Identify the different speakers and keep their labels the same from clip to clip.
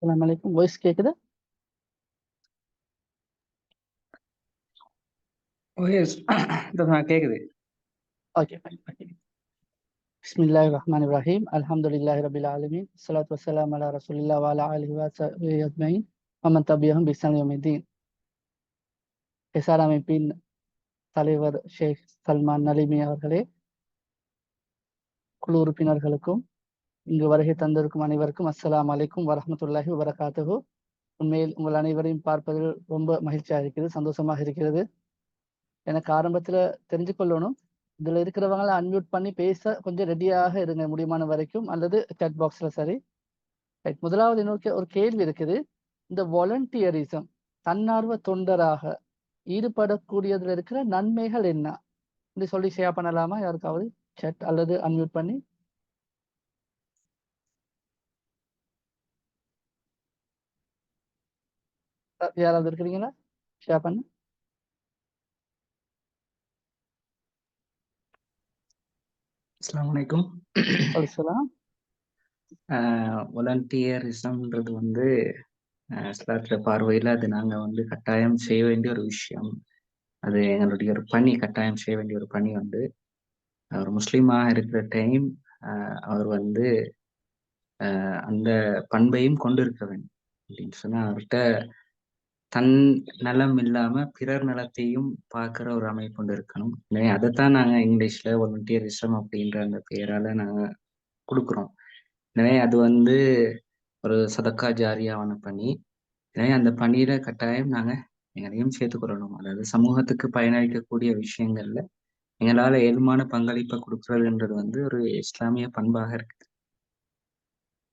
Speaker 1: அஸ்ஸலாமு அலைக்கும். வாய்ஸ் கேக்குதா?
Speaker 2: ஓஎஸ் கேக்குது.
Speaker 1: Okay, fine. ஓகே. பிஸ்மில்லாஹிர் ரஹ்மானிர் ரஹீம். அல்ஹம்துலில்லாஹி ரப்பில் ஆலமீன். ஸலாத்து வஸ்ஸலாமு அலா ரசூலில்லாஹி வ அலா ஆலிஹி வ ஸஹ்பிஹி அஜ்மஈன். வமன் தபிஅஹும் பிஇஹ்சான் இலா யௌமித்தீன். ஹிசார் அமைப்பின் தலைவர் ஷேக் சல்மான் நலிமி அவர்களே, குழு உறுப்பினர்களுக்கும் இங்கு வருகை தந்திருக்கும் அனைவருக்கும் அஸ்ஸலாமு அலைக்கும் வரஹ்மத்துல்லாஹி வபரகாத்துஹு. உண்மையில் உங்கள் அனைவரையும் பார்ப்பதில் ரொம்ப மகிழ்ச்சியாக இருக்கிறது, சந்தோஷமாக இருக்கிறது. எனக்கு ஆரம்பத்துல தெரிஞ்சு கொள்ளணும், இதுல இருக்கிறவங்கள அன்மியூட் பண்ணி பேச கொஞ்சம் ரெடியாக இருங்க முடியுமான வரைக்கும், அல்லது சாட் பாக்ஸ்ல சரி. ரைட். முதலாவது இன்னொரு ஒரு கேள்வி இருக்குது. இந்த வாலண்டியரிசம், தன்னார்வ தொண்டராக ஈடுபடக்கூடியதுல இருக்கிற நன்மைகள் என்ன இப்படி சொல்லி ஷேர் பண்ணலாமா யாருக்காவது? சாட் அல்லது அன்மியூட் பண்ணி. யாராவது இருக்கிறீங்களா ஷேர் பண்ண?
Speaker 2: அஸ்ஸலாமு அலைக்கும்.
Speaker 1: சொல்லலாம்.
Speaker 2: வாலண்டியரிசம்ன்றது வந்து இஸ்லாத்துல பார்வையில் அது நாங்கள் கட்டாயம் செய்ய வேண்டிய ஒரு விஷயம். அது எங்களுடைய ஒரு பணி, கட்டாயம் செய்ய வேண்டிய ஒரு பணி. அவர் முஸ்லீமாக இருக்கிற டைம் அவர் அந்த பண்பையும் கொண்டு இருக்க வேண்டும். அப்படின்னு சொன்னா அவர்கிட்ட தன் நலம் இல்லாம பிறர் நலத்தையும் பார்க்குற ஒரு அமைப்பு கொண்டு இருக்கணும். எனவே அதைத்தான் நாங்கள் இங்கிலீஷ்ல வாலண்டியரிசம் அப்படின்ற அந்த பெயரால நாங்கள் கொடுக்குறோம். எனவே அது ஒரு சதக்கா ஜாரியாவான பணி. எனவே அந்த பணியில கட்டாயம் நாங்க எங்களையும் சேர்த்துக்கொள்ளணும். அதாவது சமூகத்துக்கு பயனளிக்கக்கூடிய விஷயங்கள்ல எங்களால ஏழுமான பங்களிப்பை கொடுக்கறதுன்றது ஒரு இஸ்லாமிய பண்பாக இருக்கு.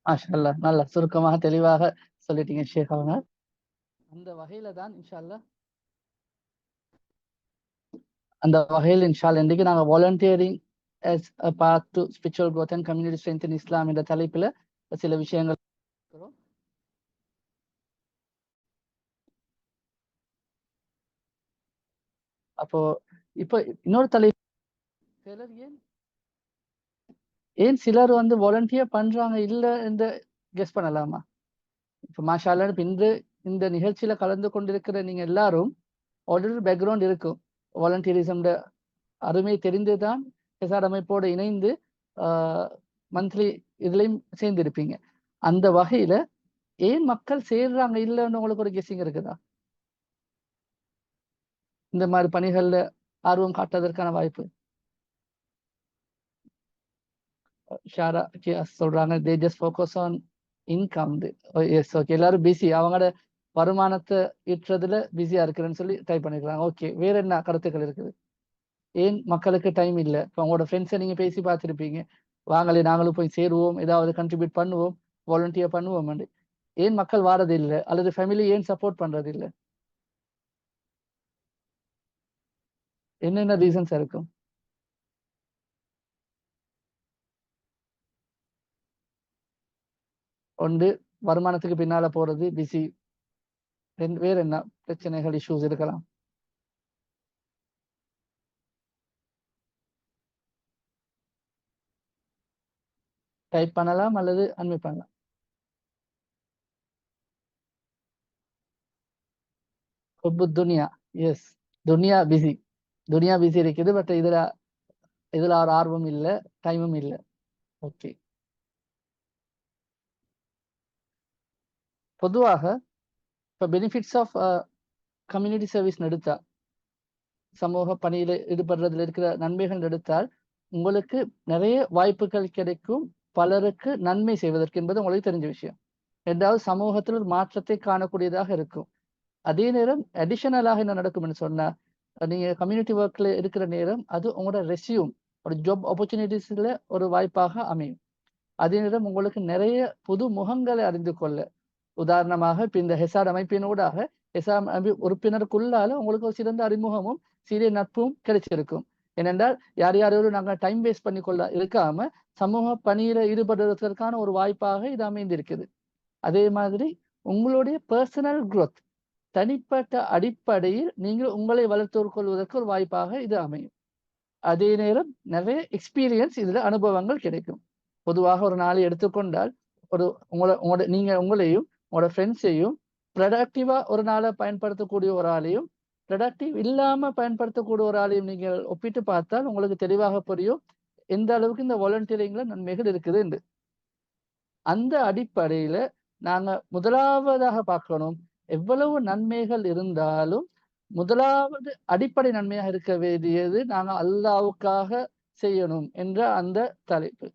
Speaker 1: மாஷா அல்லாஹ், நல்லா சுருக்கமாக தெளிவாக சொல்லிட்டீங்க ஷேக் அவங்க. அந்த வகையில தான் இன்ஷா அல்லாஹ் இன்றைக்கு நாங்கள் volunteering as a path to spiritual growth and community strength in Islam என்ற தலைப்பில் சில விஷயங்கள் இருக்கிறோம். அப்போ இப்போ இன்னொரு தலைப்பு, சிலர் ஏன் சிலர் வாலண்டியர் பண்றாங்க இல்ல என்று கெஸ் பண்ணலாமா? இப்போ மாஷா அல்லாஹ் இன்று இந்த நிகழ்ச்சியில கலந்து கொண்டிருக்கிற நீங்க எல்லாரும் ஆல்ரெடி பேக்ரவுண்ட் இருக்கும், வாலண்டியரிசம் அருமை தெரிந்துதான் ஹிசார் அமைப்போடு இணைந்து மந்த்லி இதுலையும் சேர்ந்திருப்பீங்க. அந்த வகையில ஏன் மக்கள் சேர்றாங்க இல்லைன்னு உங்களுக்கு ஒரு கெஸ்ஸிங் இருக்குதா? இந்த மாதிரி பணிகள்ல ஆர்வம் காட்டுவதற்கான வாய்ப்பு? ஷாரா சொல்றாங்க they just focus on income. Yes, okay. எல்லாரும் பிஸி, அவங்களோட வருமானத்தை ஈட்டுறதுல பிஸியா இருக்கிறேன்னு சொல்லி டைப் பண்ணிருக்காங்க. ஓகே, வேற என்ன கருத்துக்கள் இருக்குது? ஏன் மக்களுக்கு டைம் இல்லை? இப்போ உங்களோட ஃப்ரெண்ட்ஸை நீங்க பேசி பார்த்துருப்பீங்க, வாங்களே நாங்களும் போய் சேருவோம், ஏதாவது கண்ட்ரிபியூட் பண்ணுவோம், வாலண்டியர் பண்ணுவோம். ஏன் மக்கள் வாரது இல்லை, அல்லது ஃபேமிலி ஏன் சப்போர்ட் பண்றது இல்லை? என்னென்ன ரீசன்ஸ் இருக்கும்? ஒன்று, வருமானத்துக்கு பின்னால போறது, பிஸி. வேற என்ன பிரச்சனைகள், இஷ்யூஸ் இருக்கலாம்? டைப் பண்ணலாம் அல்லது அன்மியூட் பண்ணலாம். துனியா, எஸ். துனியா பிஸி இருக்குது. பட் இதுல ஒரு ஆர்வம் இல்லை, டைமும் இல்லை. ஓகே. பொதுவாக இப்போ பெனிஃபிட்ஸ் ஆஃப் கம்யூனிட்டி சர்வீஸ் எடுத்தா, சமூக பணியில ஈடுபடுறதுல இருக்கிற நன்மைகள் எடுத்தால் உங்களுக்கு நிறைய வாய்ப்புகள் கிடைக்கும், பலருக்கு நன்மை செய்வதற்கு என்பது உங்களுக்கு தெரிஞ்ச விஷயம். ரெண்டாவது, சமூகத்தில் ஒரு மாற்றத்தை காணக்கூடியதாக இருக்கும். அதே நேரம் அடிஷனலாக என்ன நடக்கும்னு சொன்னா, நீங்க கம்யூனிட்டி ஒர்க்ல இருக்கிற நேரம் அது உங்களோட ரெஸ்யூம், ஒரு ஜாப் ஆப்பர்ச்சுனிட்டிஸ்ல ஒரு வாய்ப்பாக அமையும். அதே நேரம் உங்களுக்கு நிறைய புது முகங்களை அறிந்து கொள்ள, உதாரணமாக இப்ப இந்த ஹெசாட் அமைப்பினூடாக ஹெசாட் உறுப்பினருக்குள்ளால உங்களுக்கு ஒரு சிறந்த அறிமுகமும் சிறிய நட்பும் கிடைச்சிருக்கும். ஏனென்றால் யாரோடு நாங்கள் டைம் வேஸ்ட் பண்ணி கொள்ள இருக்காம சமூக பணியில ஈடுபடுவதற்கான ஒரு வாய்ப்பாக இது அமைந்திருக்குது. அதே மாதிரி உங்களுடைய பர்சனல் growth, தனிப்பட்ட அடிப்படையில் நீங்கள் உங்களை வளர்த்து கொள்வதற்கு ஒரு வாய்ப்பாக இது அமையும். அதே நேரம் நிறைய எக்ஸ்பீரியன்ஸ், இதுல அனுபவங்கள் கிடைக்கும். பொதுவாக ஒரு நாளை எடுத்துக்கொண்டால், நீங்க உங்களையும் உங்களோட ஃப்ரெண்ட்ஸையும் ப்ரொடக்டிவா ஒரு நாளை பயன்படுத்தக்கூடிய ஒரு ஆளையும் ப்ரொடக்டிவ் இல்லாம பயன்படுத்தக்கூடிய ஒரு ஆளையும் நீங்கள் ஒப்பிட்டு பார்த்தால் உங்களுக்கு தெளிவாக புரியும் எந்த அளவுக்கு இந்த வாலண்டியரிங்ல நன்மைகள் இருக்குது என்று. அந்த அடிப்படையில நாங்க முதலாவதாக பார்க்கணும், எவ்வளவு நன்மைகள் இருந்தாலும் முதலாவது அடிப்படை நன்மையாக இருக்க வேண்டியது நாங்க அல்லாவுக்காக செய்யணும் என்ற அந்த தலைப்பு.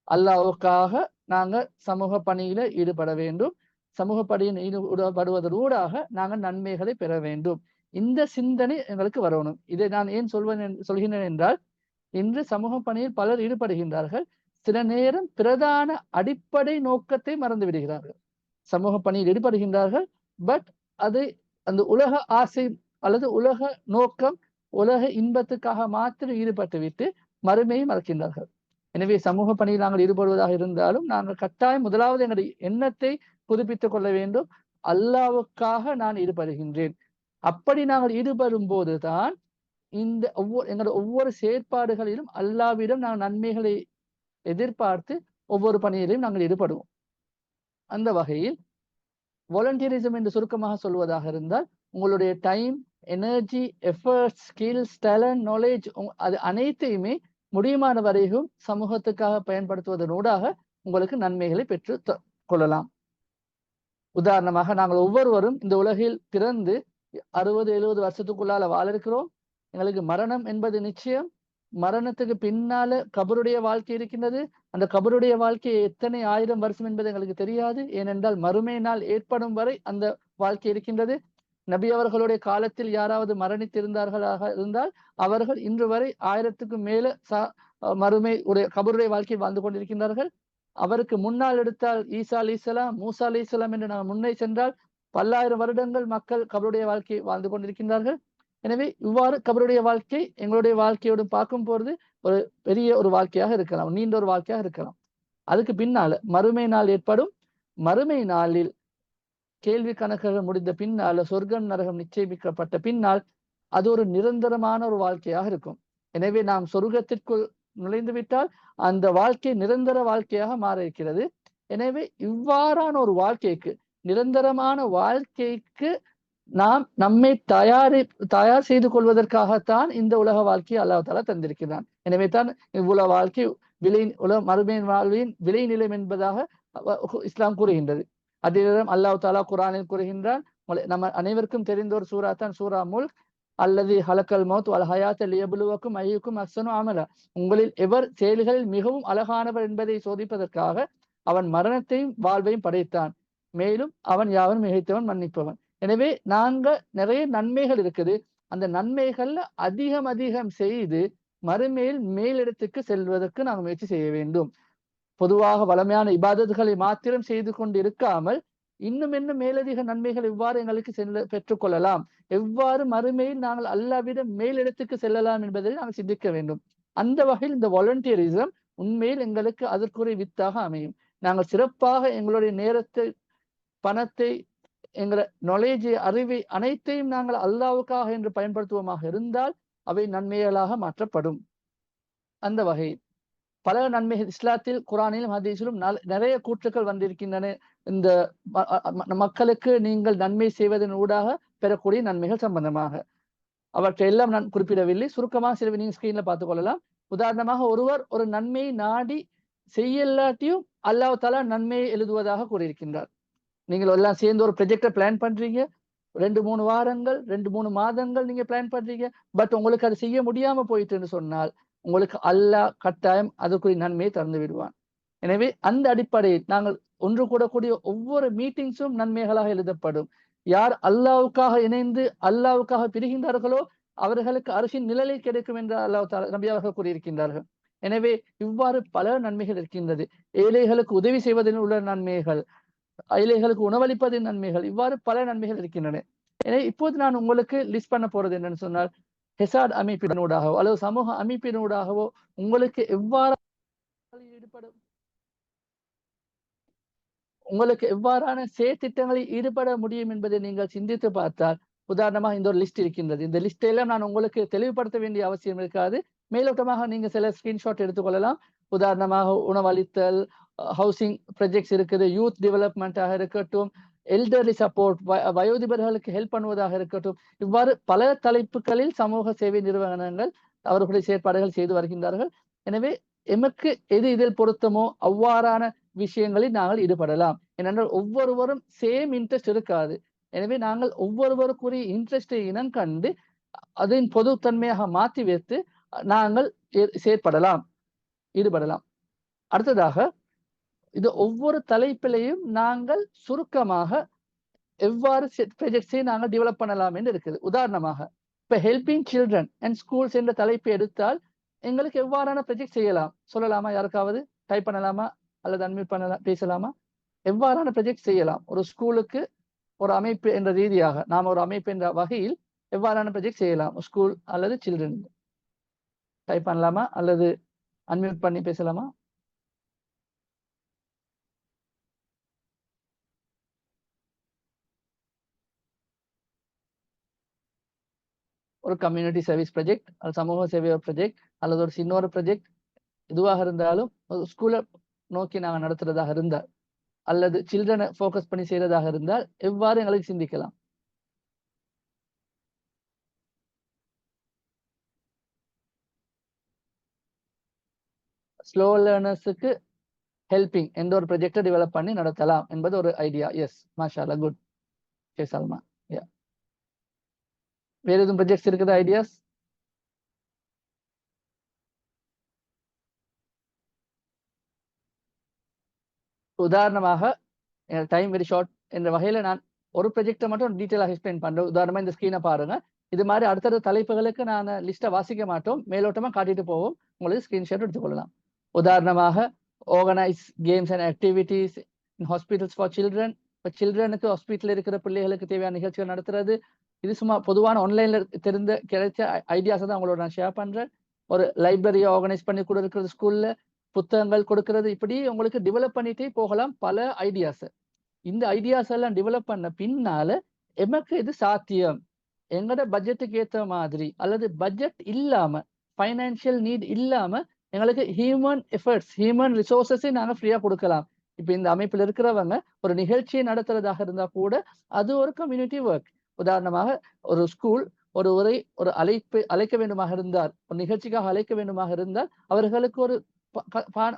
Speaker 1: அல்லாவுக்காக நாங்க சமூக பணியில ஈடுபட வேண்டும். சமூக பணியில் ஈடுபடுவதனூடாக நாங்க நன்மைகளை பெற வேண்டும். இந்த சிந்தனை எங்களுக்கு வரணும். இதை நான் ஏன் சொல்கிறேன் என்றால், இன்று சமூக பணியில் பலர் ஈடுபடுகின்றார்கள். சில நேரம் பிரதான அடிப்படை நோக்கத்தை மறந்து விடுகிறார்கள். சமூக பணியில் ஈடுபடுகின்றார்கள், பட் அது அந்த உலக ஆசை அல்லது உலக நோக்கம், உலக இன்பத்துக்காக மாத்திரம் ஈடுபட்டு விட்டு மறுமையை மறக்கின்றார்கள். எனவே சமூக பணியில் நாங்கள் ஈடுபடுவதாக இருந்தாலும் நாங்கள் கட்டாயம் முதலாவது எங்களுடைய எண்ணத்தை புதுப்பித்துக் கொள்ள வேண்டும். அல்லாவுக்காக நான் ஈடுபடுகின்றேன். அப்படி நாங்கள் ஈடுபடும் போதுதான் இந்த எங்களுடைய ஒவ்வொரு செயற்பாடுகளிலும் அல்லாவிடம் நாங்கள் நன்மைகளை எதிர்பார்த்து ஒவ்வொரு பணியிலையும் நாங்கள் ஈடுபடுவோம். அந்த வகையில் வாலண்டியரிசம் என்று சுருக்கமாக சொல்வதாக இருந்தால், உங்களுடைய time, energy, efforts, skills, talent, knowledge அது அனைத்தையுமே முடியுமான வரைக்கும் சமூகத்துக்காக பயன்படுத்துவதனூடாக உங்களுக்கு நன்மைகளை பெற்று கொள்ளலாம். உதாரணமாக நாங்கள் ஒவ்வொருவரும் இந்த உலகில் பிறந்து 60-70 வருஷத்துக்குள்ளால வாழ இருக்கிறோம். எங்களுக்கு மரணம் என்பது நிச்சயம். மரணத்துக்கு பின்னால கபருடைய வாழ்க்கை இருக்கின்றது. அந்த கபருடைய வாழ்க்கை எத்தனை 1000 வருஷம் என்பது எங்களுக்கு தெரியாது. ஏனென்றால் மறுமை நாள் ஏற்படும் வரை அந்த வாழ்க்கை இருக்கின்றது. நபி அவர்களுடைய காலத்தில் யாராவது மரணித்திருந்தார்களாக இருந்தால் அவர்கள் இன்று வரை 1000க்கும் மேல மறுமை கபருடைய வாழ்க்கை வாழ்ந்து கொண்டிருக்கின்றார்கள். அவருக்கு முன்னால் எடுத்தால் ஈசா அலைஹிஸ்ஸலாம், மூசா அலைஹிஸ்ஸலாம் என்று நாம் முன்னே சென்றால் பல்லாயிரம் வருடங்கள் மக்கள் கபருடைய வாழ்க்கை வாழ்ந்து கொண்டிருக்கின்றார்கள். எனவே இவ்வாறு கபருடைய வாழ்க்கை எங்களுடைய வாழ்க்கையோடு பார்க்கும் பொழுது ஒரு பெரிய ஒரு வாழ்க்கையாக இருக்கலாம், நீண்ட ஒரு வாழ்க்கையாக இருக்கலாம். அதுக்கு பின்னால மறுமை நாள் ஏற்படும். மறுமை நாளில் கேள்வி கணக்குகள் முடிந்த பின்னால சொர்க்கம் நரகம் நிச்சயிக்கப்பட்ட பின்னால் அது ஒரு நிரந்தரமான ஒரு வாழ்க்கையாக இருக்கும். எனவே நாம் சொர்க்கத்திற்குள் நுழைந்து விட்டால் அந்த வாழ்க்கை நிரந்தர வாழ்க்கையாக மாற இருக்கிறது. எனவே இவ்வாறான ஒரு வாழ்க்கைக்கு, நிரந்தரமான வாழ்க்கைக்கு நாம் நம்மை தயார் செய்து கொள்வதற்காகத்தான் இந்த உலக வாழ்க்கையை அல்லாஹ் தஆலா தந்திருக்கிறான். எனவே தான் இவ்வுலக வாழ்க்கை மறுமை வாழ்வின் விளை நிலம் என்பதாக இஸ்லாம் கூறுகின்றது. அதே நேரம் அல்லாஹ் தஆலா குர்ஆனில் கூறுகின்றான், நம்ம அனைவருக்கும் தெரிந்த ஒரு சூரா தான் சூரா முல்க். அல்லது ஹலக்கல் மௌத் வல் ஹயாத்த லியப்லுவக்கும் அய்யுக்கும் அஹ்ஸனு அமலா. உங்களில் எவர் செயல்களில் மிகவும் அழகானவர் என்பதை சோதிப்பதற்காக அவன் மரணத்தையும் வாழ்வையும் படைத்தான். மேலும் அவன் யாவரும் மிகைத்தவன், மன்னிப்பவன். எனவே நாங்க நிறைய நன்மைகள் இருக்குது. அந்த நன்மைகள்ல அதிகம் செய்து மறுமையில் மேலிடத்துக்கு செல்வதற்கு நாங்கள் முயற்சி செய்ய வேண்டும். பொதுவாக வளமையான இபாதத்துகளை மாத்திரம் செய்து கொண்டு இருக்காமல் இன்னும் மேலதிக நன்மைகள் எவ்வாறு எங்களுக்கு பெற்றுக்கொள்ளலாம், எவ்வாறு மறுமையில் நாங்கள் அல்லாஹ்விடம் மேலிடத்துக்கு செல்லலாம் என்பதை நாங்கள் சிந்திக்க வேண்டும். அந்த வகையில் இந்த வாலண்டியரிசம் உண்மையில் எங்களுக்கு அதற்குரிய வித்தாக அமையும். நாங்கள் சிறப்பாக எங்களுடைய நேரத்தை, பணத்தை, எங்களை நாலேஜை, அறிவை அனைத்தையும் நாங்கள் அல்லாஹ்வுக்காக என்று பயன்படுத்துவோமாக இருந்தால் அவை நன்மைகளாக மாற்றப்படும். அந்த வகையில் பல நன்மைகள் இஸ்லாத்தில், குர்ஆனிலும் ஹதீஸிலும் நிறைய கூற்றுக்கள் வந்திருக்கின்றன. இந்த மக்களுக்கு நீங்கள் நன்மை செய்வதன் ஊடாக பெறக்கூடிய நன்மைகள் சம்பந்தமாக அவற்றை எல்லாம் நான் குறிப்பிடவில்லை. சுருக்கமாக சில நீங்க ஸ்கிரீன்ல பார்த்துக் கொள்ளலாம். உதாரணமாக ஒருவர் ஒரு நன்மையை நாடி செய்யலாட்டியும் அல்லாஹ் தஆலா நன்மையை எழுதுவதாக கூறியிருக்கின்றார். நீங்கள் எல்லாம் சேர்ந்து ஒரு ப்ரொஜெக்டை பிளான் பண்றீங்க, 2-3 வாரங்கள் 2-3 மாதங்கள் நீங்க பிளான் பண்றீங்க. பட் உங்களுக்கு அது செய்ய முடியாம போயிட்டுன்னு சொன்னால் உங்களுக்கு அல்லாஹ் கட்டாயம் அதற்குரிய நன்மையை தந்து விடுவான். எனவே அந்த அடிப்படையில் நாங்கள் ஒன்று கூடக்கூடிய ஒவ்வொரு மீட்டிங்ஸும் நன்மைகளாக எழுதப்படும். யார் அல்லாஹ்வுக்காக இணைந்து அல்லாஹ்வுக்காக பிரிகின்றார்களோ அவர்களுக்கு அரிசின் நிழலில் கிடைக்கும் என்று அல்லாஹ் தஆலா நபி அவர்கள் கூறியிருக்கின்றார்கள். எனவே இவ்வாறு பல நன்மைகள் இருக்கின்றது. ஏழைகளுக்கு உதவி செய்வதில் உள்ள நன்மைகள், ஏழைகளுக்கு உணவளிப்பதின் நன்மைகள், இவ்வாறு பல நன்மைகள் இருக்கின்றன. எனவே இப்போது நான் உங்களுக்கு லிஸ்ட் பண்ண போறது என்னன்னு சொன்னால், ஹெசாட் அமைப்பினூடாகவோ அல்லது சமூக அமைப்பினூடாகவோ உங்களுக்கு எவ்வாறான செயற்திட்டங்களில் ஈடுபட முடியும் என்பதை நீங்கள் சிந்தித்து பார்த்தால், உதாரணமாக இந்த ஒரு லிஸ்ட் இருக்கின்றது. இந்த லிஸ்ட் எல்லாம் நான் உங்களுக்கு தெளிவுபடுத்த வேண்டிய அவசியம் இருக்காது. மேலோட்டமாக நீங்க சில ஸ்கிரீன்ஷாட் எடுத்துக்கொள்ளலாம். உதாரணமாக உணவளித்தல், ஹவுசிங் ப்ராஜெக்ட்ஸ் இருக்குது, யூத் டெவலப்மெண்ட்டாக இருக்கட்டும், எல்டர்லி சப்போர்ட், வயோதிபர்களுக்கு ஹெல்ப் பண்ணுவதாக இருக்கட்டும், இவ்வாறு பல தலைப்புகளில் சமூக சேவை நிறுவனங்கள் அவர்களுடைய செயற்பாடுகள் செய்து வருகின்றார்கள். எனவே எமக்கு எது இதில் பொருத்தமோ அவ்வாறான விஷயங்களில் நாங்கள் ஈடுபடலாம். ஏனென்றால் ஒவ்வொருவரும் சேம் இன்ட்ரெஸ்ட் இருக்காது. எனவே நாங்கள் ஒவ்வொருவருக்குரிய இன்ட்ரெஸ்டை இனம் கண்டு அதன் பொதுத்தன்மையாக மாற்றி வைத்து நாங்கள் செயற்படலாம், ஈடுபடலாம். அடுத்ததாக இது ஒவ்வொரு தலைப்பிலையும் நாங்கள் சுருக்கமாக எவ்வாறு ப்ராஜெக்ட்ஸை நாங்கள் டெவலப் பண்ணலாம் என்று இருக்குது. உதாரணமாக இப்ப ஹெல்பிங் சில்ட்ரன் அண்ட் ஸ்கூல்ஸ் என்ற தலைப்பை எடுத்தால் எங்களுக்கு எவ்வாறான ப்ராஜெக்ட் செய்யலாம் சொல்லலாமா? யாருக்காவது டைப் பண்ணலாமா அல்லது அன்மியூட் பண்ணலாம், பேசலாமா? எவ்வாறான ப்ராஜெக்ட் செய்யலாம்? ஒரு ஸ்கூலுக்கு ஒரு அமைப்பு என்ற ரீதியாக நாம் ஒரு அமைப்பு என்ற வகையில் எவ்வாறான ப்ராஜெக்ட் செய்யலாம்? ஸ்கூல் அல்லது சில்ட்ரன் டைப் பண்ணலாமா அல்லது அன்மியூட் பண்ணி பேசலாமா? ஒரு கம்யூனிட்டி சர்வீஸ் ப்ராஜெக்ட், சமூக சேவை ப்ராஜெக்ட் அல்லது ஒரு இன்னொரு ப்ராஜெக்ட் எதுவாக இருந்தாலும் ஸ்கூலை நோக்கி நாங்கள் நடத்துறதாக இருந்தால் அல்லது சில்ட்ரனை ஃபோக்கஸ் பண்ணி செய்யறதாக இருந்தால் எவ்வாறு எங்களுக்கு சிந்திக்கலாம்? ஸ்லோ லேர்னர்ஸுக்கு ஹெல்பிங் என்ற ஒரு ப்ராஜெக்டை டெவலப் பண்ணி நடத்தலாம் என்பது ஒரு ஐடியா. எஸ், மாஷாஅல்லாஹ், குட். சல்மா, யா. வேற எதுவும் ப்ராஜெக்ட்ஸ் இருக்குது, ஐடியாஸ்? உதாரணமாக டைம் வெரி ஷார்ட் என்ற வகையில நான் ஒரு ப்ராஜெக்டை மட்டும் டீட்டெயிலாக எக்ஸ்பிளைன் பண்றேன். உதாரணமா இந்த ஸ்கிரீனை பாருங்க. இது மாதிரி அடுத்தடுத்த தலைப்புகளுக்கு நான் லிஸ்ட்டை வாசிக்க மாட்டோம், மேலோட்டமா காட்டிட்டு போவோம். உங்களுக்கு ஸ்கிரீன்ஷாட் எடுத்துக்கொள்ளலாம். உதாரணமாக organise games and activities in hospitals for children. இப்போ சில்ட்ரனுக்கு ஹாஸ்பிட்டல் இருக்கிற பிள்ளைகளுக்கு தேவையான நிகழ்ச்சிகள் நடத்துறது. இது சும்மா பொதுவான ஆன்லைன்ல கிடைச்ச ஐடியாஸை தான் உங்களோட நான் ஷேர் பண்றேன். ஒரு லைப்ரரியை ஆர்கனைஸ் பண்ணி கொடுக்கிறது, ஸ்கூல்ல புத்தகங்கள் கொடுக்கிறது, இப்படி உங்களுக்கு டெவலப் பண்ணிட்டே போகலாம் பல ஐடியாஸ். இந்த ஐடியாஸ் எல்லாம் டெவலப் பண்ண பின்னால எமக்கு இது சாத்தியம், எங்களோட பட்ஜெட்டுக்கு ஏற்ற மாதிரி அல்லது பட்ஜெட் இல்லாம, ஃபைனான்சியல் நீட் இல்லாம எங்களுக்கு ஹியூமன் எஃபர்ட்ஸ், ஹியூமன் ரிசோர்ஸஸை நாங்க ஃப்ரீயா கொடுக்கலாம். இப்ப இந்த அமைப்பில் இருக்கிறவங்க ஒரு நிகழ்ச்சியை நடத்துறதாக இருந்தா கூட அது ஒரு கம்யூனிட்டி ஒர்க். உதாரணமாக ஒரு ஸ்கூல் ஒரு அழைக்க வேண்டுமாக இருந்தால், ஒரு நிகழ்ச்சிக்காக அழைக்க வேண்டுமாக இருந்தால் அவர்களுக்கு ஒரு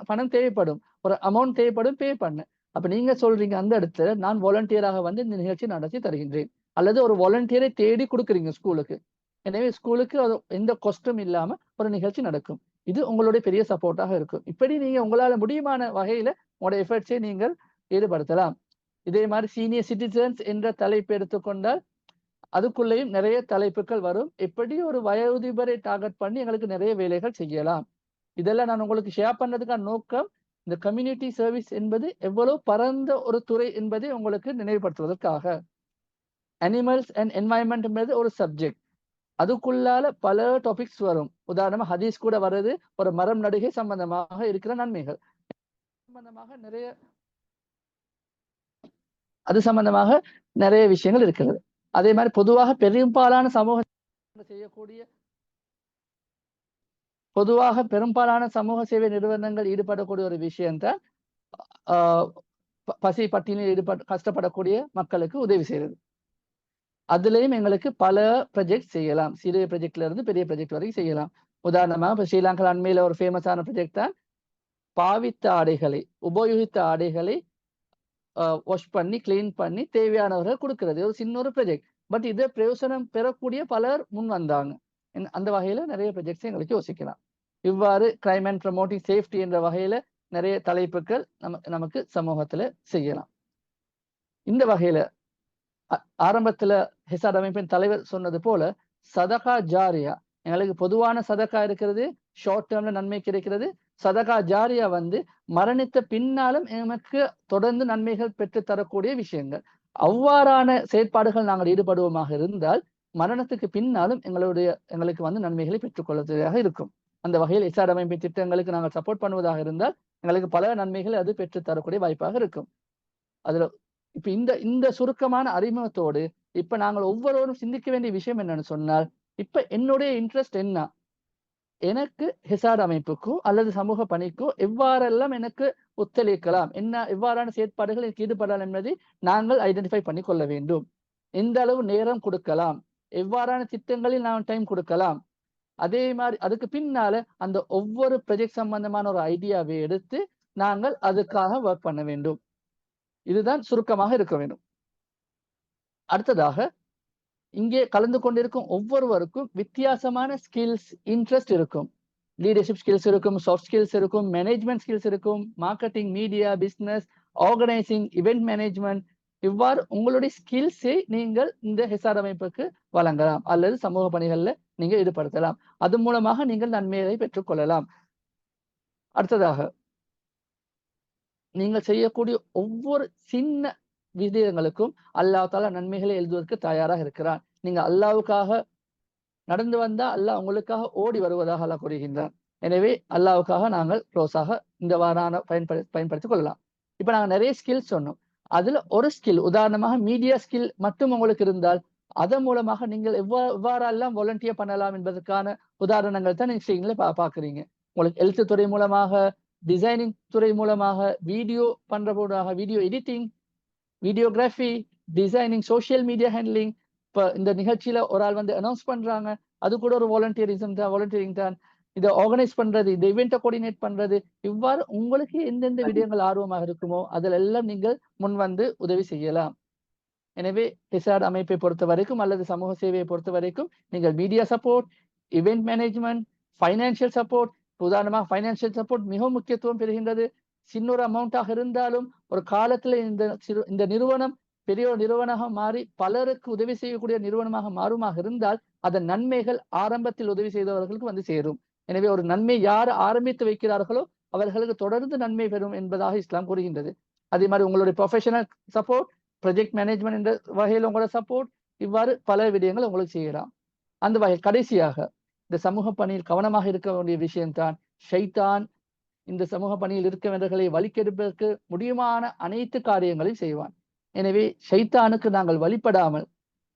Speaker 1: பணம் தேவைப்படும், ஒரு அமௌண்ட் தேவைப்படும், பே பண்ண. அப்ப நீங்க சொல்றீங்க அந்த இடத்துல நான் வாலண்டியராக வந்து இந்த நிகழ்ச்சி நடத்தி தருகின்றேன் அல்லது ஒரு வாலண்டியரை தேடி கொடுக்குறீங்க ஸ்கூலுக்கு. எனவே ஸ்கூலுக்கு அது எந்த காஸ்டும் இல்லாம ஒரு நிகழ்ச்சி நடக்கும். இது உங்களுடைய பெரிய சப்போர்ட்டாக இருக்கும். இப்படி நீங்க உங்களால முடியுமான வகையில உங்களோட எஃபர்ட்ஸை நீங்கள் ஈடுபடுத்தலாம். இதே மாதிரி சீனியர் சிட்டிசன்ஸ் என்ற தலைப்பு எடுத்துக்கொண்டால் அதுக்குள்ளேயும் நிறைய தலைப்புகள் வரும். எப்படி ஒரு வயோதிபரை டார்கெட் பண்ணி எங்களுக்கு நிறைய வேலைகள் செய்யலாம். இதெல்லாம் நான் உங்களுக்கு ஷேர் பண்ணதுக்கான நோக்கம் இந்த கம்யூனிட்டி சர்வீஸ் என்பது எவ்வளவு பரந்த ஒரு துறை என்பதை உங்களுக்கு நினைவுபடுத்துவதற்காக. அனிமல்ஸ் அண்ட் என்வாயன்மெண்ட் என்பது ஒரு சப்ஜெக்ட், அதுக்குள்ளால பல டாபிக்ஸ் வரும். உதாரணமா ஹதீஸ் கூட வருது, ஒரு மரம் நடுகை சம்பந்தமாக இருக்கிற நன்மைகள் சம்பந்தமாக சம்பந்தமாக நிறைய விஷயங்கள் இருக்கிறது. அதே மாதிரி பொதுவாக பெரும்பாலான சமூக சேவை நிறுவனங்கள் ஈடுபடக்கூடிய ஒரு விஷயம்தான் பசி பட்டினியில் கஷ்டப்படக்கூடிய மக்களுக்கு உதவி செய்யறது. அதுலயும் எங்களுக்கு பல ப்ராஜெக்ட் செய்யலாம், சிறிய ப்ராஜெக்ட்ல இருந்து பெரிய ப்ராஜெக்ட் வரைக்கும் செய்யலாம். உதாரணமாக இப்ப ஸ்ரீலங்கா அண்மையில ஒரு ஃபேமஸான ப்ராஜெக்ட் தான் பாவித்த ஆடைகளை, உபயோகித்த ஆடைகளை வாஷ் பண்ணி கிளீன் பண்ணி தேவையானவர்கள் கொடுக்கிறது. ஒரு சின்ன ஒரு ப்ராஜெக்ட். பட் இதை பிரயோசனம் பெறக்கூடிய பலர் முன் வந்தாங்க. அந்த வகையில நிறைய ப்ராஜெக்ட்ஸ் எங்களுக்கு யோசிக்கலாம். இவ்வாறு கிரைம் அண்ட் ப்ரமோட்டிங் சேஃப்டி என்ற வகையில நிறைய தலைப்புகள் நமக்கு சமூகத்துல செய்யலாம். இந்த வகையில ஆரம்பத்துல ஹெசாட் அமைப்பின் தலைவர் சொன்னது போல சதகா ஜாரியா, எங்களுக்கு பொதுவான சதகா இருக்கிறது, ஷார்ட் டேர்ம்ல நன்மை கிடைக்கிறது. சதகா ஜாரியா வந்து மரணித்த பின்னாலும் எமக்கு தொடர்ந்து நன்மைகள் பெற்று தரக்கூடிய விஷயங்கள். அவ்வாறான செயற்பாடுகள் நாங்கள் ஈடுபடுவோமாக இருந்தால் மரணத்துக்கு பின்னாலும் எங்களுக்கு வந்து நன்மைகளை பெற்றுக்கொள்வதாக இருக்கும். அந்த வகையில் ஹெசாட் அமைப்பின் திட்டங்களுக்கு நாங்கள் சப்போர்ட் பண்ணுவதாக இருந்தால் எங்களுக்கு பல நன்மைகள் அது பெற்று தரக்கூடிய வாய்ப்பாக இருக்கும். அதுல இப்ப இந்த சுருக்கமான அறிமுகத்தோடு இப்ப நாங்கள் ஒவ்வொருவரும் சிந்திக்க வேண்டிய விஷயம் என்னன்னு சொன்னால், இப்ப என்னுடைய இன்ட்ரெஸ்ட் என்ன, எனக்கு ஹெசாட் அமைப்புக்கோ அல்லது சமூக பணிக்கோ எவ்வாறெல்லாம் எனக்கு ஒத்துழைக்கலாம், என்ன எவ்வாறான செயற்பாடுகள் ஈடுபடலாம் என்பதை நாங்கள் ஐடென்டிஃபை பண்ணி கொள்ள வேண்டும். எந்த அளவு நேரம் கொடுக்கலாம், எவ்வாறான திட்டங்களில் நாம் டைம் கொடுக்கலாம். அதே மாதிரி அதுக்கு பின்னால அந்த ஒவ்வொரு ப்ராஜெக்ட் சம்பந்தமான ஒரு ஐடியாவை எடுத்து நாங்கள் அதுக்காக ஒர்க் பண்ண வேண்டும். இதுதான் சுருக்கமாக இருக்க வேண்டும். அடுத்ததாக இங்கே கலந்து கொண்டிருக்கும் ஒவ்வொருவருக்கும் வித்தியாசமான ஸ்கில்ஸ், இன்ட்ரெஸ்ட் இருக்கும். லீடர்ஷிப் ஸ்கில்ஸ் இருக்கும், சாஃப்ட் ஸ்கில்ஸ் இருக்கும், மேனேஜ்மெண்ட் ஸ்கில்ஸ் இருக்கும், marketing, media, business, organising, event management, இவ்வாறு உங்களுடைய ஸ்கில்ஸை நீங்கள் இந்த ஹெச்ஆர் அமைப்புக்கு வழங்கலாம் அல்லது சமூக பணிகள்ல நீங்க ஈடுபடுத்தலாம். அது மூலமாக நீங்கள் நன்மையை பெற்றுக்கொள்ளலாம். அடுத்ததாக நீங்கள் செய்யக்கூடிய ஒவ்வொரு சின்ன விஷயங்களுக்கும் அல்லாஹ் தஆலா நன்மைகளை எழுதுவதற்கு தயாராக இருக்கிறான். நீங்க அல்லாஹ்வுக்காக நடந்து வந்தா அல்லாஹ் உங்களுக்காக ஓடி வருவதாக அல்லாஹ் கூறுகின்றான். எனவே அல்லாஹ்வுக்காக நாங்கள் க்ளோஸாக இந்த வாரான பயன்படுத்திக் கொள்ளலாம். இப்ப நாங்க நிறைய ஸ்கில்ஸ் சொன்னோம். அதுல ஒரு ஸ்கில், உதாரணமாக மீடியா ஸ்கில் மட்டும் உங்களுக்கு இருந்தால் அதன் மூலமாக நீங்கள் எவ்வாறெல்லாம் வாலண்டியர் பண்ணலாம் என்பதற்கான உதாரணங்கள் தான் நீங்க ஸ்கிரீன்ல பாக்குறீங்க. உங்களுக்கு எழுத்து துறை மூலமாக, டிசைனிங் துறை மூலமாக, வீடியோ பண்றபோதாக, video editing, videography, designing, social media handling. இப்ப இந்த நிகழ்ச்சியில ஒரு ஆள் வந்து அனௌன்ஸ் பண்றாங்க, அது கூட ஒரு வாலண்டியரிங் தான். இதை ஆர்கனைஸ் பண்றது, இந்த இவெண்ட்டை கோஆர்டினேட் பண்றது, இவ்வாறு உங்களுக்கு எந்தெந்த விடயங்கள் ஆர்வமாக இருக்குமோ அதில் எல்லாம் நீங்கள் முன் வந்து உதவி செய்யலாம். எனவே ஹெச்ஆர் அமைப்பை பொறுத்த வரைக்கும் அல்லது சமூக சேவையை பொறுத்த வரைக்கும் நீங்கள் media support, event management, financial support. உதாரணமாக ஃபைனான்சியல் சப்போர்ட் மிகவும் முக்கியத்துவம் பெறுகின்றது. சின்ன ஒரு அமௌண்டாக இருந்தாலும் ஒரு காலத்துல இந்த நிறுவனம் பெரிய ஒரு நிறுவனமாக மாறி பலருக்கு உதவி செய்யக்கூடிய நிறுவனமாக மாறுமாக இருந்தால் அதன் நன்மைகள் ஆரம்பத்தில் உதவி செய்தவர்களுக்கு வந்து சேரும். எனவே ஒரு நன்மை யார் ஆரம்பித்து வைக்கிறார்களோ அவர்களுக்கு தொடர்ந்து நன்மை பெறும் என்பதாக இஸ்லாம் கூறுகின்றது. அதே மாதிரி உங்களுடைய ப்ரொஃபஷனல் சப்போர்ட், ப்ராஜெக்ட் மேனேஜ்மெண்ட் என்ற வகையில் உங்களோட சப்போர்ட், இவ்வாறு பல விடயங்கள் உங்களுக்கு செய்யலாம். அந்த வகையில் கடைசியாக இந்த சமூக பணியில் கவனமாக இருக்க வேண்டிய விஷயம்தான், ஷைத்தான் இந்த சமூக பணியில் இருக்கவர்களை வழிகெடுப்பதற்கு முடியுமான அனைத்து காரியங்களையும் செய்வான். எனவே ஷைத்தானுக்கு நாங்கள் வழிபடாமல்,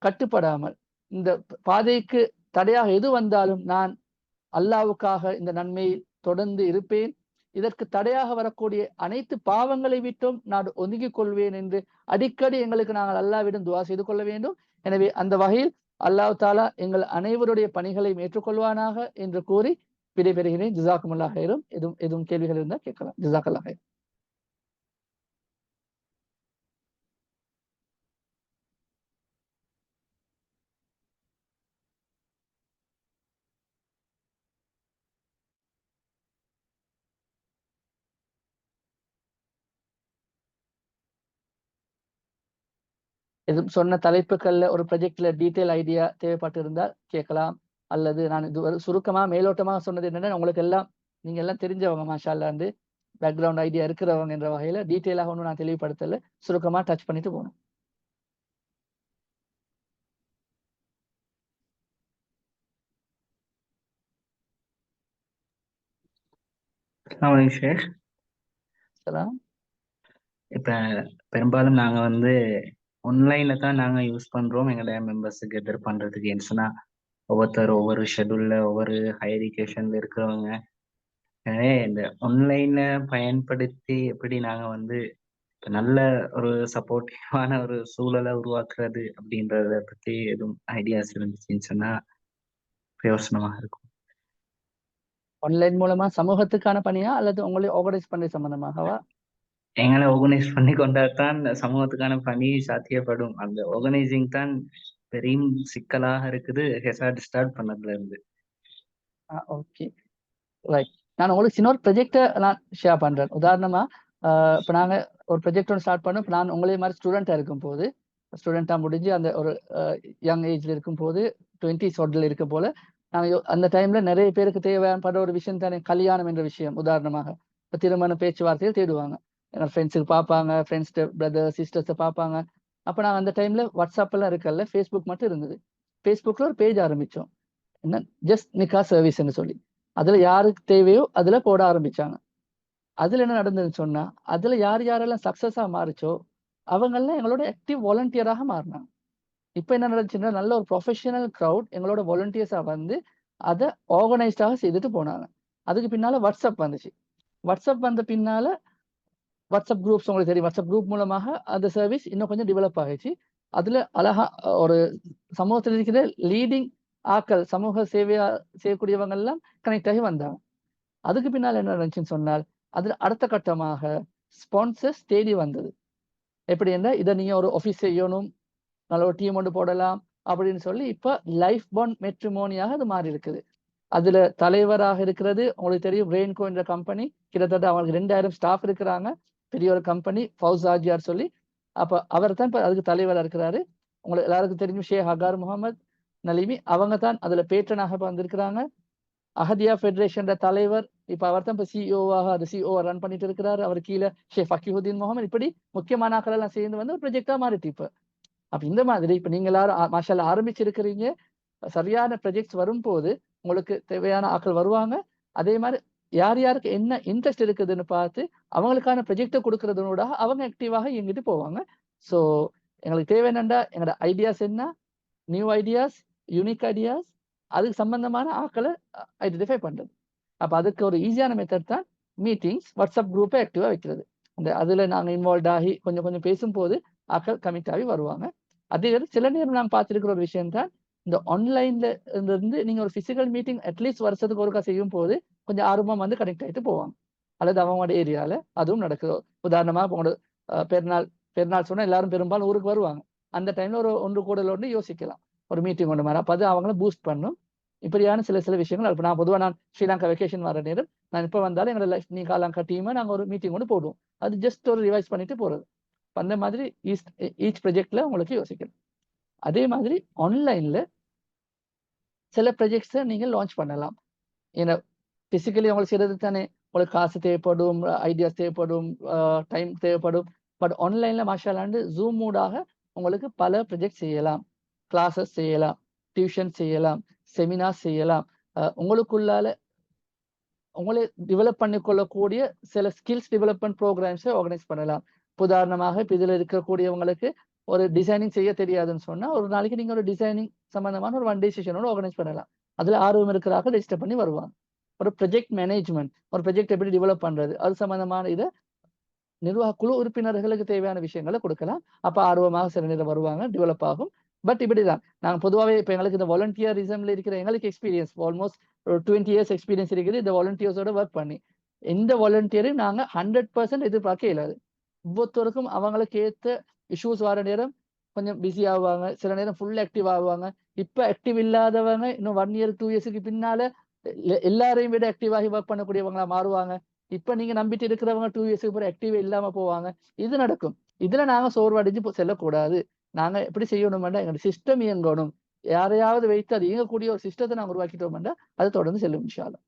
Speaker 1: கட்டுப்படாமல், இந்த பாதைக்கு தடையாக எது வந்தாலும் நான் அல்லாஹ்வுக்காக இந்த நன்மையில் தொடர்ந்து இருப்பேன், இதற்கு தடையாக வரக்கூடிய அனைத்து பாவங்களை விட்டும் நான் ஒதுங்கிக் கொள்வேன் என்று அடிக்கடி எங்களுக்கு நாங்கள் அல்லாஹ்விடம் துஆ செய்து கொள்ள வேண்டும். எனவே அந்த வகையில் அல்லாஹ் தஆலா எங்கள் அனைவருடைய பணிகளை ஏற்றுக்கொள்வானாக என்று கூறி விடைபெறுகிறேன். ஜஸாக்குமுல்லாஹ் ஹைரன். எதுவும் கேள்விகள் இருந்தால் கேட்கலாம். ஜஸாக்கல்லாஹ் ஹைரன். எதுவும் சொன்ன தலைப்புகள்ல ஒரு ப்ராஜெக்ட்ல டீடைல் ஐடியா தேவைப்பட்டு இருந்தால் கேட்கலாம். அல்லது நான் இது சுருக்கமா மேலோட்டமா சொன்னது என்னன்னா, உங்களுக்கு எல்லாம் நீங்க எல்லாம் தெரிஞ்சவங்க மாஷா அல்லாஹ், பேக்ரவுண்ட் ஐடியா இருக்கிறவங்க என்ற வகையில டீடைலாக ஒன்றும் நான் தெளிவுபடுத்தல. சுருக்கமா டச் பண்ணிட்டு போனோம்.
Speaker 2: ஷேக்.
Speaker 1: சலாம்.
Speaker 2: இப்ப பெரும்பாலும் நாங்க வந்து ஆன்லைன்ல தான் நாங்க யூஸ் பண்றோம் எங்களுடைய மெம்பர்ஸ் கெதர் பண்றதுக்கு. ஏன்னு சொன்னா ஒவ்வொருத்தர் ஒவ்வொரு ஷெட்யூல்ல ஒவ்வொரு ஹையர் எஜுகேஷன்ல இருக்கிறவங்க. எனவே இந்த ஆன்லைனை பயன்படுத்தி எப்படி நாங்க வந்து நல்ல ஒரு சப்போர்ட்டிவான ஒரு சூழலை உருவாக்குறது அப்படின்றத பத்தி எதுவும் ஐடியாஸ் இருந்துச்சுன்னு சொன்னா பிரயோசனமாக இருக்கும்.
Speaker 1: ஆன்லைன் மூலமா சமூகத்துக்கான பணியா அல்லது உங்களை ஆர்கனைஸ் பண்ணி சம்பந்தமாகவா?
Speaker 2: எங்களை ஆர்கனைஸ் பண்ணி கொண்டாதான் சமூகத்துக்கான பணி சாத்தியப்படும். அந்த ஆர்கனைசிங் தான் பெரும் சிக்கலாக இருக்குது ஹெசார்ட் ஸ்டார்ட் பண்ணதுல இருந்து.
Speaker 1: Okay, right. நான் உங்களுக்கு சின்ன ஒரு ப்ராஜெக்டை நான் ஷேர் பண்றேன். உதாரணமா இப்போ நாங்க ஒரு ப்ராஜெக்ட் ஒன்று ஸ்டார்ட் பண்ணோம். இப்போ நான் உங்களே மாதிரி ஸ்டூடெண்ட்டாக இருக்கும்போது, ஸ்டூடெண்ட்டாக முடிஞ்சு அந்த ஒரு யங் ஏஜ்ல இருக்கும்போது 20s ஒட்ல இருக்க போல நாங்கள் அந்த டைம்ல நிறைய பேருக்கு தேவைப்படுற ஒரு விஷயம் தானே கல்யாணம் என்ற விஷயம். உதாரணமாக இப்போ திருமண பேச்சுவார்த்தைகள் தேடுவாங்க. என்னோட ஃப்ரெண்ட்ஸுக்கு பார்ப்பாங்க, ஃப்ரெண்ட்ஸ் பிரதர் சிஸ்டர்ஸை பார்ப்பாங்க. அப்போ நாங்கள் அந்த டைம்ல வாட்ஸ்அப்லாம் இருக்கல, ஃபேஸ்புக் மட்டும் இருந்தது. ஃபேஸ்புக்கில் ஒரு பேஜ் ஆரம்பித்தோம், என்ன ஜஸ்ட் நிக்கா சர்வீஸ்ன்னு சொல்லி. அதுல யாருக்கு தேவையோ அதுல போட ஆரம்பிச்சாங்க. அதுல என்ன நடந்ததுன்னு சொன்னா, அதுல யாரெல்லாம் சக்சஸா மாறுச்சோ அவங்கெல்லாம் எங்களோட ஆக்டிவ் வாலண்டியராக மாறினாங்க. இப்ப என்ன நடந்துச்சுன்னா, நல்ல ஒரு ப்ரொஃபஷனல் கிரவுட் எங்களோட வாலண்டியர்ஸா வந்து அதை ஆர்கனைஸ்டாக செய்துட்டு போனாங்க. அதுக்கு பின்னால வாட்ஸ்அப் வந்துச்சு. வாட்ஸ்அப் வந்த பின்னால வாட்ஸ்அப் குரூப்ஸ் உங்களுக்கு தெரியும். வாட்ஸ்அப் குரூப் மூலமாக அந்த சர்வீஸ் இன்னும் கொஞ்சம் டெவலப் ஆகிச்சு. அதுல அழகா ஒரு சமூகத்தில் இருக்கிற லீடிங் ஆக்கள், சமூக சேவையா செய்யக்கூடியவங்க எல்லாம் கனெக்ட் ஆகி வந்தாங்க. அதுக்கு பின்னால் என்ன நடந்துச்சுன்னு சொன்னால், அதுல அடுத்த கட்டமாக ஸ்பான்சர்ஸ் தேடி வந்தது. எப்படி என்றால், இதை நீங்க ஒரு ஆஃபீஸ் செய்யணும், நல்ல ஒரு டீம் ஒன்று போடலாம் அப்படின்னு சொல்லி இப்ப லைஃப் பாண்ட் மெட்ரிமோனியாக அது மாறி இருக்குது. அதுல தலைவராக இருக்கிறது உங்களுக்கு தெரியும், ரெயின்கோ என்ற கம்பெனி. கிட்டத்தட்ட அவங்களுக்கு 2000 ஸ்டாஃப் இருக்கிறாங்க. பெரிய ஒரு கம்பெனி, ஃபவுஸ் ஆஜியார் சொல்லி. அப்ப அவர் தான் இப்ப அதுக்கு தலைவரா இருக்கிறாரு. உங்களுக்கு எல்லாருக்கும் தெரியும், ஷேக் ஹகார் முகமது நலிமி அவங்க தான் அதுல பேட்ரனாக வந்திருக்கிறாங்க. அஹதியா ஃபெடரேஷன் தலைவர், இப்ப அவர் தான் இப்ப சிஇஓவாக அது சிஇஓ ரன் பண்ணிட்டு இருக்கிறாரு. அவர் கீழே ஷேக் ஃபக்கீஹுதீன் முகமது. இப்படி முக்கியமான ஆட்கள் எல்லாம் சேர்ந்து வந்து ஒரு ப்ரொஜெக்டா மாறிட்டு இப்ப. அப்ப இந்த மாதிரி இப்ப நீங்க எல்லாரும் மாஷால்லா ஆரம்பிச்சிருக்கிறீங்க. சரியான ப்ரொஜெக்ட்ஸ் வரும்போது உங்களுக்கு தேவையான ஆட்கள் வருவாங்க. அதே மாதிரி யார் யாருக்கு என்ன இன்ட்ரெஸ்ட் இருக்குதுன்னு பார்த்து அவங்களுக்கான ப்ரொஜெக்டை கொடுக்கறதுனோட அவங்க ஆக்டிவாக இயங்கிட்டு போவாங்க. ஸோ எங்களுக்கு தேவை என்னண்டா, எங்களோட ஐடியாஸ் என்ன, நியூ ஐடியாஸ், யூனிக் ஐடியாஸ், அதுக்கு சம்பந்தமான ஆட்களை ஐடென்டிஃபை பண்றது. அப்ப அதுக்கு ஒரு ஈஸியான மெத்தட் தான் மீட்டிங்ஸ், வாட்ஸ்அப் குரூப்பை ஆக்டிவா வைக்கிறது. அந்த அதுல நாங்க இன்வால்வ் ஆகி கொஞ்சம் கொஞ்சம் பேசும்போது ஆட்கள் கமிட் ஆகி வருவாங்க. அதே சில நேரம் நாங்க பார்த்திருக்கிற ஒரு விஷயம் தான், இந்த ஆன்லைன்ல இருந்து நீங்க ஒரு பிசிக்கல் மீட்டிங் அட்லீஸ்ட் வருஷத்துக்கு ஒருக்கா செய்யும் போது கொஞ்சம் ஆர்வமா வந்து கனெக்ட் ஆகிட்டு போவாங்க. அல்லது அவங்களோட ஏரியால அதுவும் நடக்குது. உதாரணமா உங்களோட பெருநாள் சொன்னா எல்லாரும் பெரும்பாலும் ஊருக்கு வருவாங்க. அந்த டைம்ல ஒரு ஒன்று கூடல் ஒன்று யோசிக்கலாம், ஒரு மீட்டிங் ஒன்று மாதிரி. அப்ப அது அவங்கள பூஸ்ட் பண்ணும். இப்படியான சில விஷயங்கள். இப்ப நான் பொதுவாக நான் ஸ்ரீலங்கா வெக்கேஷன் வர நேரம் நான் இப்ப வந்தாலும் எங்களோட நீ காலங்கா டீமை நாங்க ஒரு மீட்டிங் ஒன்று போடுவோம். அது ஜஸ்ட் ஒரு ரிவைஸ் பண்ணிட்டு போறது. அந்த மாதிரி ஈச் ப்ரொஜெக்ட்ல உங்களுக்கு யோசிக்கணும். அதே மாதிரி ஆன்லைன்ல சில ப்ரொஜெக்ட்ஸை நீங்க லான்ச் பண்ணலாம். ஏன்னா பிசிக்கலி உங்களுக்கு செய்யறது தானே, உங்களுக்கு காசு தேவைப்படும், ஐடியாஸ் தேவைப்படும், டைம் தேவைப்படும். பட் ஆன்லைன்ல மாஷாலாண்டு ஜூம் மூடாக உங்களுக்கு பல ப்ரொஜெக்ட் செய்யலாம், கிளாஸஸ் செய்யலாம், டியூஷன் செய்யலாம், செமினார் செய்யலாம். உங்களுக்குள்ளால உங்களே டெவலப் பண்ணிக்கொள்ளக்கூடிய சில ஸ்கில்ஸ் டெவலப்மெண்ட் ப்ரோக்ராம்ஸை ஆர்கனைஸ் பண்ணலாம். உதாரணமாக இப்போ இதில் இருக்கக்கூடியவங்களுக்கு ஒரு டிசைனிங் செய்ய தெரியாதுன்னு சொன்னா, ஒரு நாளைக்கு நீங்க ஒரு டிசைனிங் சம்பந்தமான ஒரு 1 டே செஷனோட ஆர்கனைஸ் பண்ணலாம். அதுல ஆர்வம் இருக்கிறாங்க ரெஜிஸ்டர் பண்ணி வருவாங்க. ஒரு ப்ரொஜெக்ட் மேனேஜ்மெண்ட், ஒரு ப்ரொஜெக்ட் எப்படி டெவலப் பண்றது, அது சம்பந்தமான இதை நிர்வாக குழு உறுப்பினர்களுக்கு தேவையான விஷயங்களை கொடுக்கலாம். அப்ப ஆர்வமாக சில நேரம் வருவாங்க, டெவலப் ஆகும். பட் இப்படிதான் நாங்க பொதுவாகவே இப்ப எங்களுக்கு இந்த வாலண்டியரிசம்ல இருக்கிற எங்களுக்கு எக்ஸ்பீரியன்ஸ் ஆல்மோஸ்ட் ஒரு 20 இயர்ஸ் எக்ஸ்பீரியன்ஸ் இருக்குது இந்த வாலண்டியர்ஸோட ஒர்க் பண்ணி. எந்த வாலண்டியரையும் நாங்க 100% எதிர்பார்க்க இயலாது. ஒவ்வொருத்தருக்கும் அவங்களுக்கு ஏத்த இஷ்யூஸ் வர நேரம் கொஞ்சம் பிஸி ஆவாங்க, சில நேரம் ஃபுல் ஆக்டிவ் ஆவாங்க. இப்ப ஆக்டிவ் இல்லாதவங்க இன்னும் 1 இயர் 2 இயர்ஸுக்கு பின்னால எல்லாரையும் விட ஆக்டிவ் ஆகி ஒர்க் பண்ணக்கூடியவங்களா மாறுவாங்க. இப்ப நீங்க நம்பிட்டு இருக்கிறவங்க 2 இயர்ஸ்க்கு அப்புறம் ஆக்டிவே இல்லாம போவாங்க. இது நடக்கும். இதுல நாங்க சோர்வடைஞ்சு செல்லக்கூடாது. நாங்க எப்படி செய்யணும்னா, எங்க சிஸ்டம் இயங்கணும். யாரையாவது வைத்து அது இயங்கக்கூடிய ஒரு சிஸ்டத்தை நாங்க உருவாக்கிட்டோம்னா அது தொடர்ந்து செல்லும் இன்ஷா அல்லாஹ்.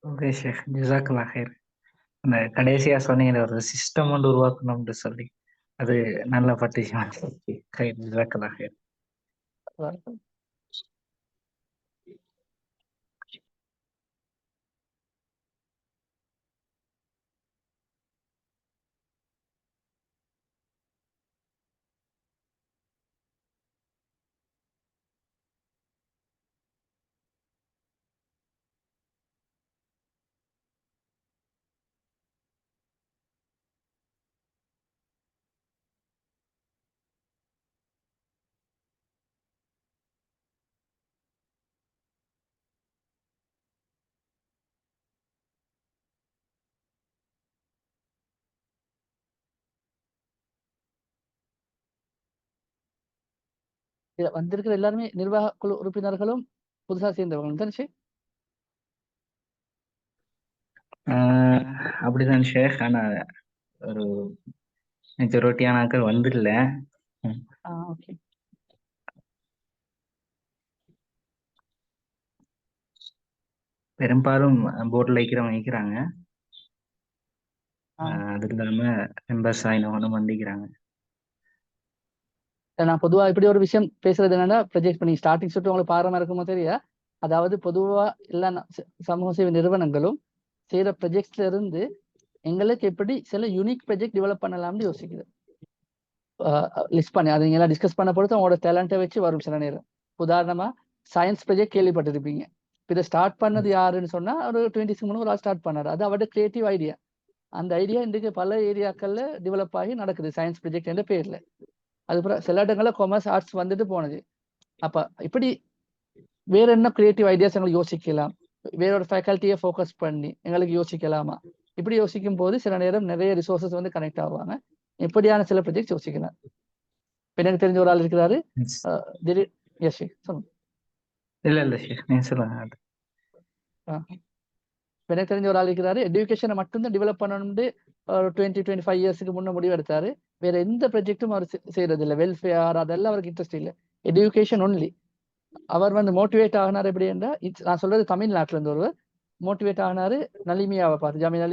Speaker 2: ஓகே ஷேக், ஜஸாக்கல்லாஹ் ஹைர். அந்த கடைசியா சொன்னீங்க ஒரு சிஸ்டம் ஒன்று உருவாக்கணும்னு சொல்லி, அது நல்ல பட்டுச்சு. ஹைர், ஜஸாக்கல்லாஹ் ஹைர்.
Speaker 1: இதுல வந்திருக்கிற எல்லாருமே நிர்வாக குழு உறுப்பினர்களும் புதுசா சேர்ந்தவங்க தானே?
Speaker 2: அப்படிதான் ஷேக். ஆனா ஒரு மெஜாரிட்டியான ஆட்கள் வந்துடல.
Speaker 1: ஓகே.
Speaker 2: பெரும்பாலும் போர்டில் வைக்கிறவங்க வைக்கிறாங்க. அது இல்லாம மெம்பர்ஸ் ஆயினவங்களும் வந்திக்கிறாங்க.
Speaker 1: நான் பொதுவா இப்படி ஒரு விஷயம் பேசுறது என்னன்னா, ப்ரொஜெக்ட் பண்ணி ஸ்டார்டிங் சுட்டு உங்களுக்கு பாரமா இருக்குமோ தெரியா. அதாவது பொதுவா எல்லா சமூக சேவை நிறுவனங்களும் செய்யற ப்ரொஜெக்ட்ல இருந்து எங்களுக்கு எப்படி சில யூனிக் ப்ரொஜெக்ட் டெவலப் பண்ணலாம்னு யோசிக்குது. லிஸ்ட் பண்ணி அதை நீங்க டிஸ்கஸ் பண்ண பொறுத்து அவங்களோட டேலண்ட்டை வச்சு வரும் சில நேரம். உதாரணமா சயின்ஸ் ப்ரொஜெக்ட் கேள்விப்பட்டிருப்பீங்க. இதை ஸ்டார்ட் பண்ணது யாருன்னு சொன்னா ஒரு 20 ஒரு ஆள் ஸ்டார்ட் பண்ணாரு. அது அவரோட கிரியேட்டிவ் ஐடியா. அந்த ஐடியா இன்றைக்கு பல ஏரியாக்கள்ல டெவலப் ஆகி நடக்குது சயின்ஸ் ப்ராஜெக்ட் என்ற பேர்ல. அதுக்கப்புறம் சில இடங்கள்ல கொமர்ஸ் ஆர்ட்ஸ் வந்துட்டு போனது. அப்ப இப்படி வேற என்ன கிரியேட்டிவ் ஐடியாஸ் எங்களுக்கு யோசிக்கலாம், வேற ஒரு ஃபேக்கல்ட்டியை ஃபோக்கஸ் பண்ணி எங்களுக்கு யோசிக்கலாமா, இப்படி யோசிக்கும் போது சில நேரம் நிறைய ரிசோர்சஸ் வந்து கனெக்ட் ஆவாங்க. இப்படியான சில ப்ராஜெக்ட் யோசிக்கலாம். எனக்கு தெரிஞ்ச ஒரு ஆள் இருக்கிறாரு. எஸ் சொல்லுங்க.
Speaker 2: இல்ல ஷேக் நீங்க சொல்லுங்க.
Speaker 1: எனக்கு தெரிஞ்ச ஒரு ஆள் இருக்கிறாரு. எஜுகேஷனை மட்டும்தான் டெவலப் பண்ணணும்னு ஒரு 20-25 இயர்ஸ்க்கு முன்ன முடிவு எடுத்தாரு. வேற எந்த ப்ராஜெக்டும் அவர் செய்யறது இல்லை. வெல்ஃபேர் அதெல்லாம் அவருக்கு இன்ட்ரெஸ்ட் இல்லை. Education only. அவர் வந்து மோட்டிவேட் ஆகினார் எப்படின்னா, நான் சொல்றது தமிழ்நாட்டுல இருந்து ஒருவர் மோட்டிவேட் ஆகினாரு. நலிமியாவை பார்த்து ஜாமியா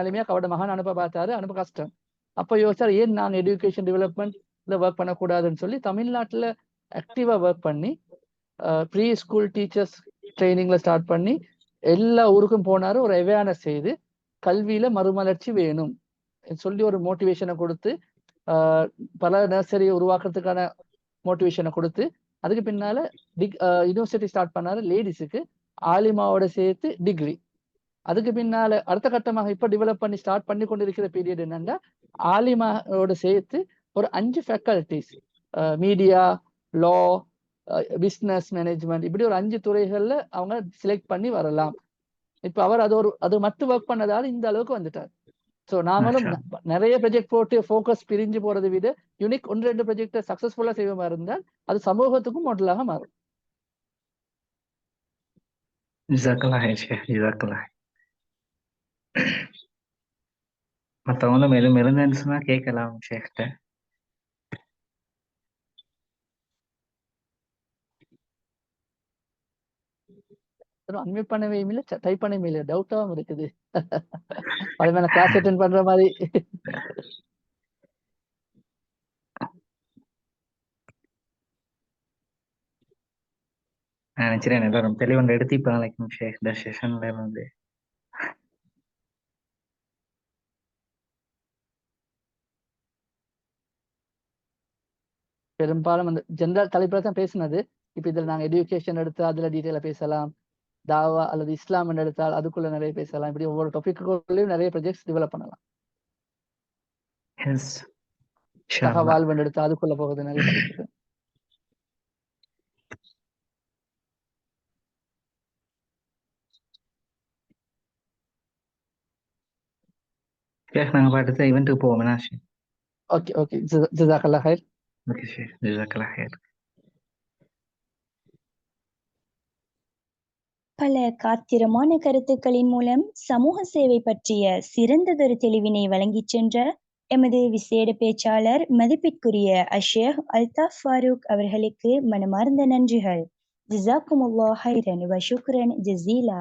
Speaker 1: நலிமியா அவரோட மகன் அனுப்ப பார்த்தாரு. அனுப்ப கஷ்டம். அப்ப யோசிச்சார், ஏன் நான் எஜுகேஷன் டெவலப்மெண்ட்ல ஒர்க் பண்ணக்கூடாதுன்னு சொல்லி தமிழ்நாட்டுல ஆக்டிவா ஒர்க் பண்ணி ப்ரீ ஸ்கூல் டீச்சர்ஸ் ட்ரைனிங்ல ஸ்டார்ட் பண்ணி எல்லா ஊருக்கும் போனாரு. ஒரு அவேர்னஸ் செய்து கல்வியில மறுமலர்ச்சி வேணும் சொல்லி ஒரு மோட்டிவேஷனை கொடுத்து பல நர்சரியை உருவாக்குறதுக்கான மோட்டிவேஷனை கொடுத்து அதுக்கு பின்னால யூனிவர்சிட்டி ஸ்டார்ட் பண்ணாரு. லேடிஸுக்கு ஆலிமாவோட சேர்த்து டிகிரி. அதுக்கு பின்னால அடுத்த கட்டமாக இப்ப டெவலப் பண்ணி ஸ்டார்ட் பண்ணி கொண்டிருக்கிற பீரியட் என்னன்னா, ஆலிமாவோட சேர்த்து ஒரு 5 ஃபேக்கல்டிஸ் மீடியா, லா, பிசினஸ் மேனேஜ்மெண்ட் இப்படி ஒரு 5 துறைகள்ல அவங்க செலக்ட் பண்ணி வரலாம். இப்ப அவர் அது மட்டும் ஒர்க் பண்ணதால இந்த அளவுக்கு வந்துட்டார். ஸோ நாங்களும் நிறைய ப்ராஜெக்ட் போட்டு ஃபோக்கஸ் பிரிஞ்சு போறதை விட யூனிக் 1-2 ப்ராஜெக்டை சக்சஸ்ஃபுல்லா செய்வோமா இருந்தால் அது சமூகத்துக்கும் மாடலாக மாறும்.
Speaker 2: மற்றவங்களும் மேலும் இருந்துச்சுன்னா கேட்கலாம் ஷேக்கிட்ட.
Speaker 1: அன்மியூட் பண்ணவே இல்லை, டைப் பண்ணவே இல்லை, டவுட்டாவும் இருக்குது. பழமையான கிளாஸ் அட்டென்ட் பண்ற மாதிரி.
Speaker 2: நினைக்கிறேன் எல்லாரும் தெளிவொன்று எடுத்திப்பாங்க ஷேக் இந்த செஷன்ல இருந்து.
Speaker 1: பெரும்பாலும் அந்த ஜெனரல் தலைப்புல தான் பேசினது. இப்ப இதுல நாங்க எஜுகேஷன் எடுத்து அதுல டீட்டெயிலா பேசலாம். தாவா அல்லது இஸ்லாம் எடுத்தால் அதுக்குள்ள நிறைய பேசலாம். இப்படி ஒவ்வொரு டாபிக்குள்ளேயும் நிறைய ப்ராஜெக்ட்ஸ் டெவலப் பண்ணலாம். வாழ்வு எடுத்து அதுக்குள்ள போகுது நிறைய டாபிக்.
Speaker 2: நாங்க அடுத்த ஈவென்ட்டுக்கு போவோம்.
Speaker 1: ஓகே ஓகே, ஜஸாக்கல்லாஹ் ஹைர்.
Speaker 2: ஓகே ஷேக், ஜஸாக்கல்லாஹ் ஹைர்.
Speaker 3: பல காத்திரமான கருத்துக்களின் மூலம் சமூக சேவை பற்றிய சிறந்ததொரு தெளிவினை வழங்கிச் சென்ற எமது விசேட பேச்சாளர் மதிப்பிற்குரிய அஷேக் அல்தாஃப் ஃபாரூக் அவர்களுக்கு மனமார்ந்த நன்றிகள். ஜஸாக்குமுல்லாஹ் ஹைரன் வ ஷுக்ரன் ஜஸீலா.